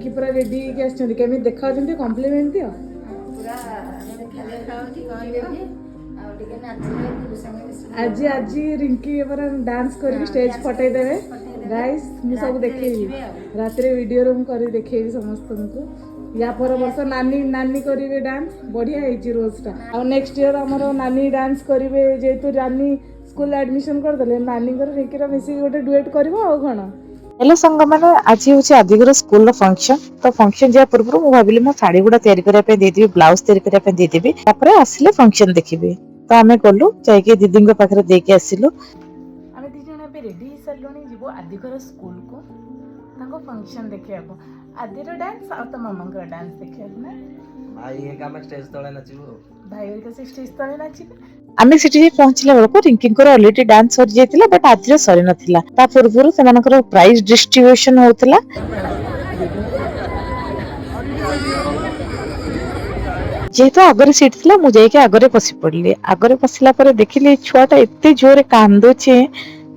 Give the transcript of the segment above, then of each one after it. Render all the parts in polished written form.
रिंकी पूरा रेडी के आछन केमी देखा जंती कॉम्प्लीमेंट दियो पूरा खाओ कि कौन देबे आ टिके नाचले गुरु संगे आज आज रिंकी पूरा डांस करके स्टेज फटाई देबे गाइस मु सब देखैबी रात रे वीडियो रूम करी देखैबी समस्त को या पर वर्ष नानी नानी करिवे डांस बढ़िया है रोजटा आ नेक्स्ट ईयर हमरो नानी डांस करिवे जेतु रानी स्कूल एडमिशन कर देले नानी कर रिंकी रा मिसी गोटे डुएट करबो आ कोन हेलो संग मैंने आज हूँ आदिगर स्कूल फंक्शन तो फंक्शन जा पूर्व मुझे भाविली मो शाढ़ी गुड़ा तैयारी करने देदेवी ब्लाउज तैयारी करने देदेवी आसिले फंक्शन देखिए तो आम गलु जाइए दीदी पाखे देके आसिलु आम दी जन रेडी हो सारे जीव आदिगर स्कूल को फंक्शन देखा आदिर डांस आ तो मामा डांस देखा ना भाई स्टेज तले नाचबो भाई से स्टेज तले नाचिबे आमे सिटी पहुंचला बेलको रिंकींकर ऑलरेडी डांस सरी जाइतिला बट आदिर सरी नथिला ता पूर्व सेमानकर प्राइज डिस्ट्रीब्यूशन होतला जेहेतु आगरे सीट थिला मु जाइके आगरे पसी पड़ली आगरे पसिला परे देखिली छुआटा एते जोरे कांदोचे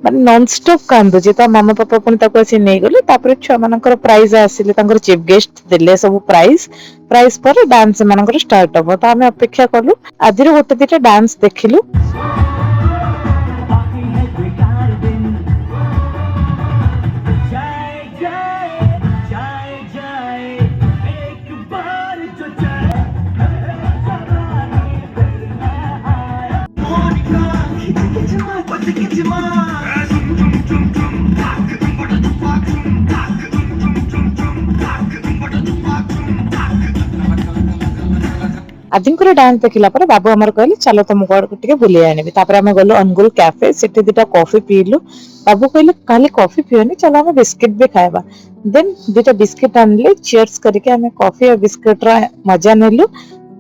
माने नॉन स्टॉप कांदोचे ता मामा पापा पनि ताको आसी नै गले तापर छुआ मानकर प्राइज आसिले तांकर चीफ गेस्ट देले सब प्राइज प्राइज पर डांस मानकर स्टार्ट हो तो आमे अपेक्षा करलु आदिर गोटे दिटा डांस देखिलु आदिंकर डांस देखला पर बाबू हमर कहले चलो तुम टिके बुले आनिबे तापर हम गलो अनुगुल कैफे सिटी दिटा कॉफी पीलु बाबू कहले खाली कॉफी पियोनी चलो हम बिस्किट भी खाएबा देन दिटा बिस्किट आनले चीयर्स करके हम कॉफी और बिस्किट रा मजा नेलु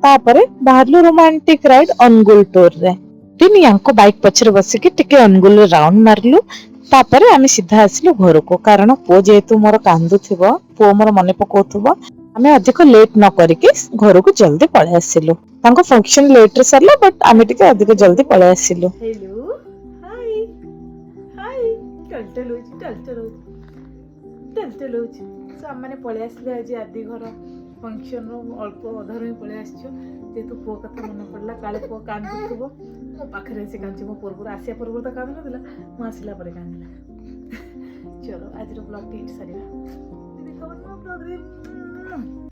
तापर बाहरलु रोमांटिक राइड अनुगुल टूर रे दिन यांको बाइक पछरे बसी के टिके अनुगुल राउंड मारलु तापर आमे सीधा आसिलु घर को कारण पो जेतु मोर कांदु थिबो पो मोर मने पकोथुबो आमे अधिक लेट न करके घर को जल्दी पळे आसिलु तांको फंक्शन लेट रे सरला बट आमे टिके अधिक जल्दी पळे आसिलु हेलो हाय हाय टलटल सो हमने पळे आसले आज आदि घर फंक्शन रो अल्प अधार ही पळे आछो जेतु पो कथा मन पड़ला काले पो कांदुथबो मो पाखरे से कांची मो पूर्व आसिया पूर्व तो कांद नदिला मो आसिला परे कांदिला चलो आज रो ब्लॉग टी सारिया दीदी खबर ना ब्लॉग रे